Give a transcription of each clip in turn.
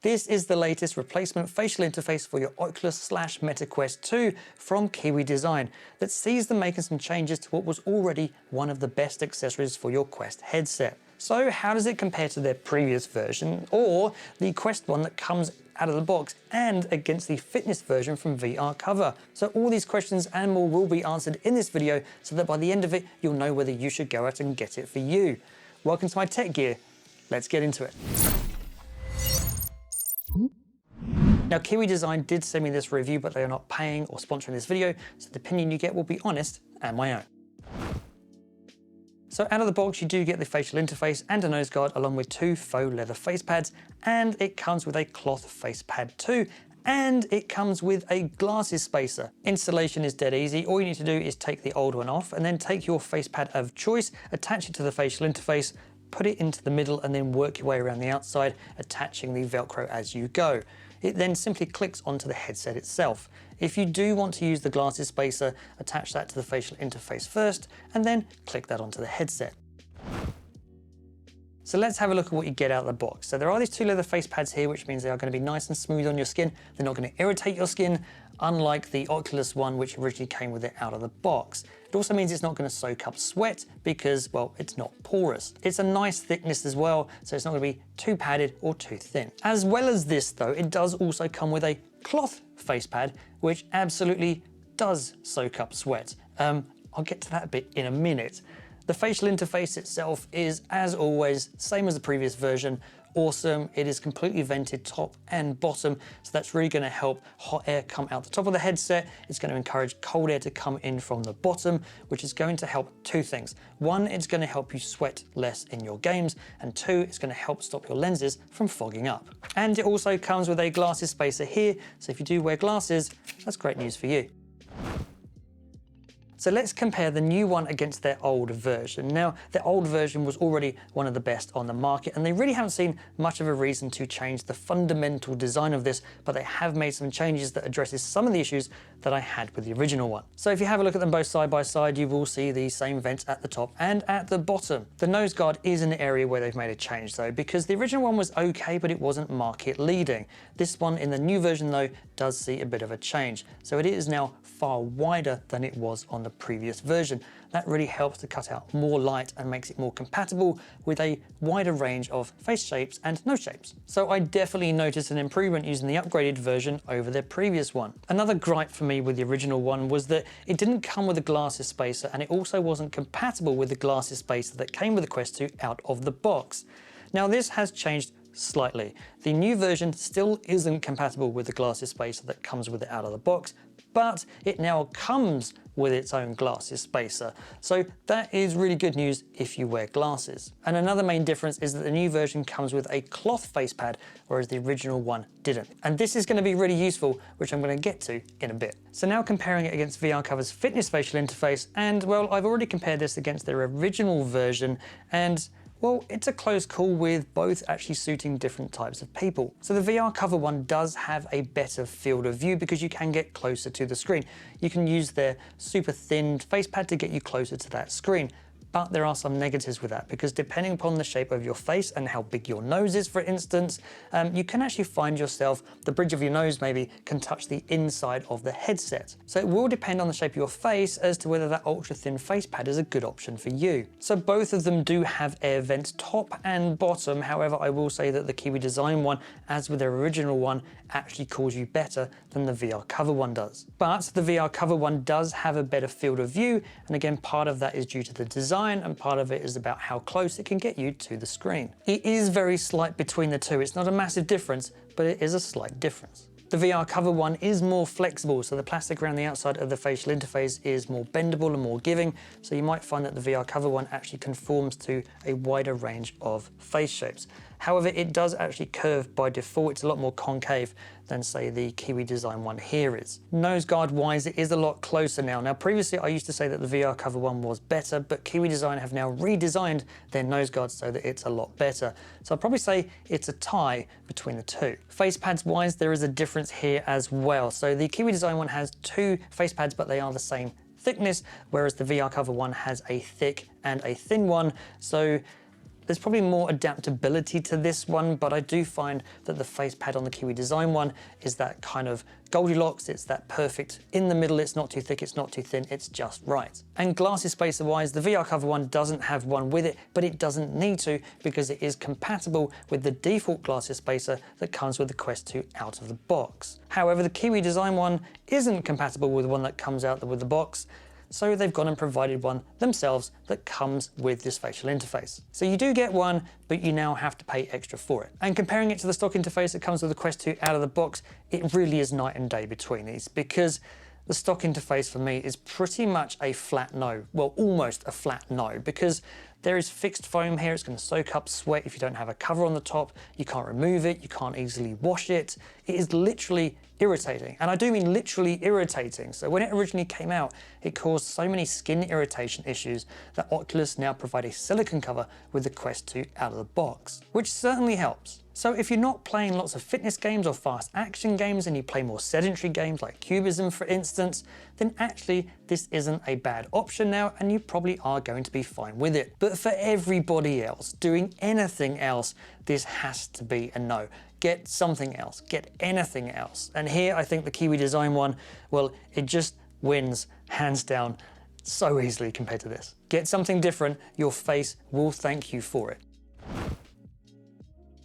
This is the latest replacement facial interface for your Oculus/Meta Quest 2 from Kiwi Design that sees them making some changes to what was already one of the best accessories for your Quest headset. So how does it compare to their previous version or the Quest one that comes out of the box and against the fitness version from VR Cover? So all these questions and more will be answered in this video so that by the end of it, you'll know whether you should go out and get it for you. Welcome to my tech gear. Let's get into it. Now, Kiwi Design did send me this review, but they are not paying or sponsoring this video, so the opinion you get will be honest and my own. So out of the box, you do get the facial interface and a nose guard along with 2 faux leather face pads, and it comes with a cloth face pad too, and it comes with a glasses spacer. Installation is dead easy. All you need to do is take the old one off and then take your face pad of choice, attach it to the facial interface, put it into the middle and then work your way around the outside, attaching the Velcro as you go. It then simply clicks onto the headset itself. If you do want to use the glasses spacer, attach that to the facial interface first and then click that onto the headset. So let's have a look at what you get out of the box. So there are these 2 leather face pads here, which means they are going to be nice and smooth on your skin. They're not going to irritate your skin, unlike the Oculus one, which originally came with it out of the box. It also means it's not going to soak up sweat because, well, it's not porous. It's a nice thickness as well, so it's not going to be too padded or too thin. As well as this though, it does also come with a cloth face pad, which absolutely does soak up sweat. I'll get to that bit in a minute. The facial interface itself is, as always, same as the previous version. Awesome. It is completely vented top and bottom, so that's really going to help hot air come out the top of the headset. It's going to encourage cold air to come in from the bottom, which is going to help 2 things. 1, it's going to help you sweat less in your games, and 2, it's going to help stop your lenses from fogging up. And it also comes with a glasses spacer here, so if you do wear glasses, that's great news for you. So let's compare the new one against their old version. Now, their old version was already one of the best on the market, and they really haven't seen much of a reason to change the fundamental design of this, but they have made some changes that addresses some of the issues that I had with the original one. So if you have a look at them both side by side, you will see the same vents at the top and at the bottom. The nose guard is an area where they've made a change though, because the original one was okay, but it wasn't market leading. This one in the new version though, does see a bit of a change. So it is now far wider than it was on the previous version. That really helps to cut out more light and makes it more compatible with a wider range of face shapes and nose shapes. So I definitely noticed an improvement using the upgraded version over their previous one. Another gripe for me with the original one was that it didn't come with a glasses spacer, and it also wasn't compatible with the glasses spacer that came with the Quest 2 out of the box. Now this has changed slightly. The new version still isn't compatible with the glasses spacer that comes with it out of the box, but it now comes with its own glasses spacer. So that is really good news if you wear glasses. And another main difference is that the new version comes with a cloth face pad, whereas the original one didn't. And this is going to be really useful, which I'm going to get to in a bit. So now comparing it against VR Cover's fitness facial interface, and well, I've already compared this against their original version, and well, it's a close call with both actually suiting different types of people. So the VR Cover one does have a better field of view because you can get closer to the screen. You can use their super thin face pad to get you closer to that screen. But there are some negatives with that because depending upon the shape of your face and how big your nose is, for instance, you can actually find yourself, the bridge of your nose maybe can touch the inside of the headset. So it will depend on the shape of your face as to whether that ultra thin face pad is a good option for you. So both of them do have air vents top and bottom. However, I will say that the Kiwi Design one, as with their original one, actually cools you better than the VR Cover one does. But the VR Cover one does have a better field of view. And again, part of that is due to the design, and part of it is about how close it can get you to the screen. It is very slight between the two. It's not a massive difference, but it is a slight difference. The VR Cover one is more flexible, so the plastic around the outside of the facial interface is more bendable and more giving, so you might find that the VR Cover one actually conforms to a wider range of face shapes. However, it does actually curve by default. It's a lot more concave than, say, the Kiwi Design one here is. Nose guard wise, it is a lot closer now. Now, previously I used to say that the VR Cover one was better, but Kiwi Design have now redesigned their nose guard so that it's a lot better. So I'd probably say it's a tie between the two. Face pads wise, there is a difference here as well. So the Kiwi Design one has 2 face pads, but they are the same thickness, whereas the VR Cover one has a thick and a thin one. So There's probably more adaptability to this one, but I do find that the face pad on the Kiwi Design one is that kind of Goldilocks. It's that perfect in the middle. It's not too thick, it's not too thin, it's just right. And glasses spacer wise, the VR Cover one doesn't have one with it, but it doesn't need to because it is compatible with the default glasses spacer that comes with the Quest 2 out of the box. However, the Kiwi Design one isn't compatible with the one that comes out with the box, so they've gone and provided one themselves that comes with this facial interface. So you do get one, but you now have to pay extra for it. And comparing it to the stock interface that comes with the Quest 2 out of the box, it really is night and day between these, because the stock interface for me is pretty much a flat no. Well, almost a flat no, because there is fixed foam here. It's going to soak up sweat if you don't have a cover on the top. You can't remove it. You can't easily wash it. It is literally irritating. And I do mean literally irritating. So when it originally came out, it caused so many skin irritation issues that Oculus now provide a silicone cover with the Quest 2 out of the box, which certainly helps. So if you're not playing lots of fitness games or fast action games and you play more sedentary games like Cubism, for instance, then actually this isn't a bad option now, and you probably are going to be fine with it. But for everybody else doing anything else, this has to be a no. Get something else, get anything else. And here I think the Kiwi Design one, well, it just wins hands down so easily compared to this. Get something different, your face will thank you for it.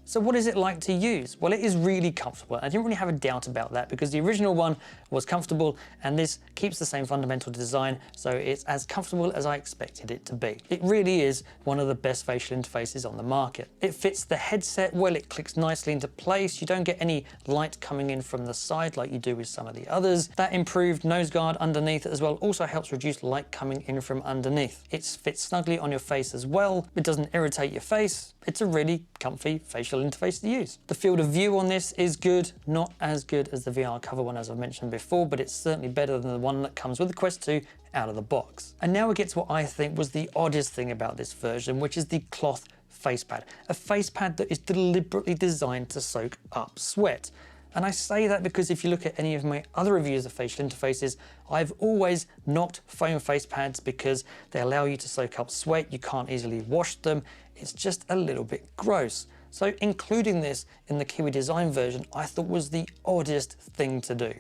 So what is it like to use? Well, it is really comfortable. I didn't really have a doubt about that because the original one was comfortable and this keeps the same fundamental design, so it's as comfortable as I expected it to be. It really is one of the best facial interfaces on the market. It fits the headset well, it clicks nicely into place. You don't get any light coming in from the side like you do with some of the others. That improved nose guard underneath as well also helps reduce light coming in from underneath. It fits snugly on your face as well. It doesn't irritate your face. It's a really comfy facial interface to use. The field of view on this is good, not as good as the VR Cover one as I mentioned before, but it's certainly better than the one that comes with the Quest 2 out of the box. And now we get to what I think was the oddest thing about this version, which is the cloth face pad. A face pad that is deliberately designed to soak up sweat. And I say that because if you look at any of my other reviews of facial interfaces, I've always knocked foam face pads because they allow you to soak up sweat, you can't easily wash them, it's just a little bit gross. So including this in the Kiwi Design version, I thought was the oddest thing to do.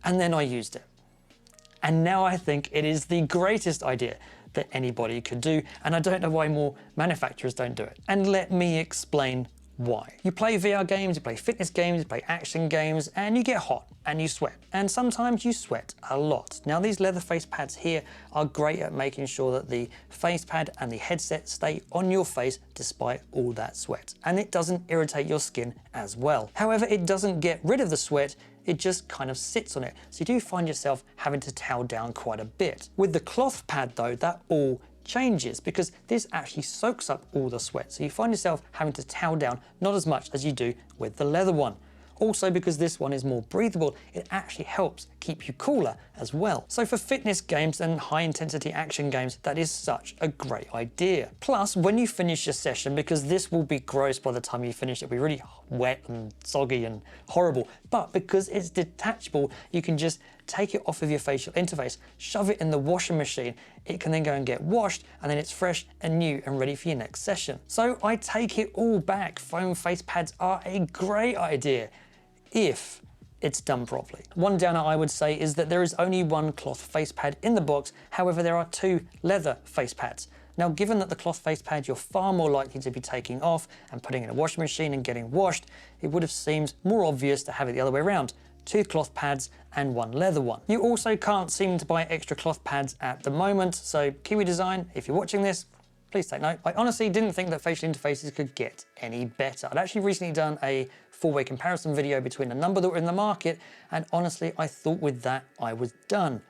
And then I used it. And now I think it is the greatest idea that anybody could do, and I don't know why more manufacturers don't do it. And let me explain why. You play VR games, you play fitness games, you play action games, and you get hot and you sweat. And sometimes you sweat a lot. Now these leather face pads here are great at making sure that the face pad and the headset stay on your face despite all that sweat. And it doesn't irritate your skin as well. However, it doesn't get rid of the sweat, it just kind of sits on it. So you do find yourself having to towel down quite a bit. With the cloth pad though, that all changes because this actually soaks up all the sweat. So you find yourself having to towel down not as much as you do with the leather one. Also, because this one is more breathable, it actually helps keep you cooler as well. So for fitness games and high intensity action games, that is such a great idea. Plus, when you finish your session, because this will be gross by the time you finish, it'll be really wet and soggy and horrible, but because it's detachable, you can just take it off of your facial interface, shove it in the washing machine, it can then go and get washed, and then it's fresh and new and ready for your next session. So I take it all back, foam face pads are a great idea if it's done properly. One downer I would say is that there is only one cloth face pad in the box, however there are two leather face pads. Now given that the cloth face pad you're far more likely to be taking off and putting in a washing machine and getting washed, it would have seemed more obvious to have it the other way around. Two cloth pads and one leather one. You also can't seem to buy extra cloth pads at the moment, so Kiwi Design, if you're watching this, please take note. I honestly didn't think that facial interfaces could get any better. I'd actually recently done a four-way comparison video between a number that were in the market, and honestly, I thought with that I was done.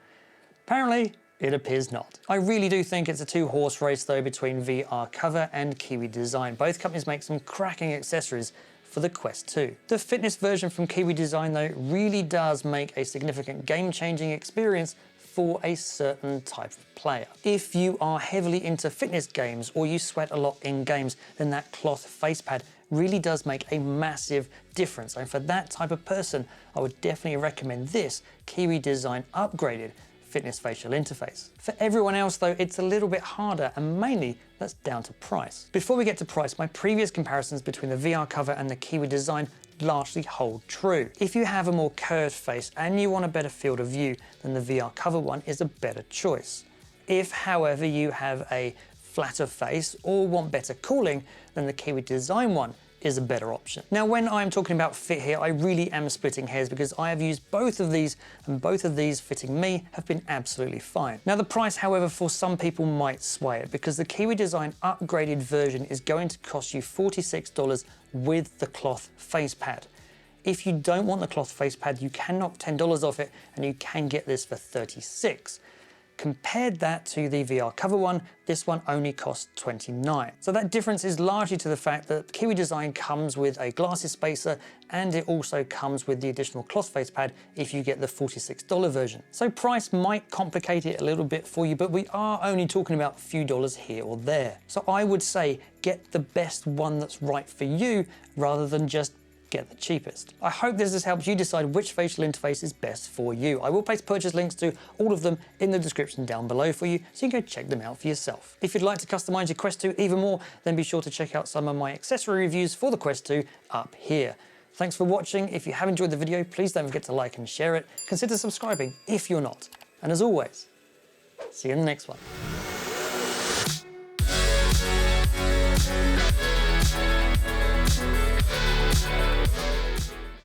Apparently, it appears not. I really do think it's a two-horse race though between VR Cover and Kiwi Design. Both companies make some cracking accessories for the Quest 2. The fitness version from Kiwi Design though really does make a significant game-changing experience for a certain type of player. If you are heavily into fitness games or you sweat a lot in games, then that cloth face pad really does make a massive difference. And for that type of person, I would definitely recommend this Kiwi Design upgraded fitness facial interface. For everyone else though, it's a little bit harder, and mainly that's down to price. Before we get to price, my previous comparisons between the VR cover and the Kiwi design largely hold true. If you have a more curved face and you want a better field of view, then the VR cover one is a better choice. If, however, you have a flatter face or want better cooling, then the Kiwi design one is a better option. Now, when I'm talking about fit here, I really am splitting hairs because I have used both of these, and both of these fitting me have been absolutely fine. Now, the price, however, for some people might sway it because the Kiwi design upgraded version is going to cost you $46 with the cloth face pad. If you don't want the cloth face pad, you can knock $10 off it and you can get this for $36. Compared that to the VR cover one, this one only costs $29. So that difference is largely to the fact that Kiwi design comes with a glasses spacer, and it also comes with the additional cloth face pad if you get the $46 version. So price might complicate it a little bit for you, but we are only talking about a few dollars here or there. So I would say get the best one that's right for you rather than just get the cheapest. I hope this has helped you decide which facial interface is best for you. I will place purchase links to all of them in the description down below for you, so you can go check them out for yourself. If you'd like to customize your Quest 2 even more, then be sure to check out some of my accessory reviews for the Quest 2 up here. Thanks for watching. If you have enjoyed the video, please don't forget to like and share it. Consider subscribing if you're not. And as always, see you in the next one.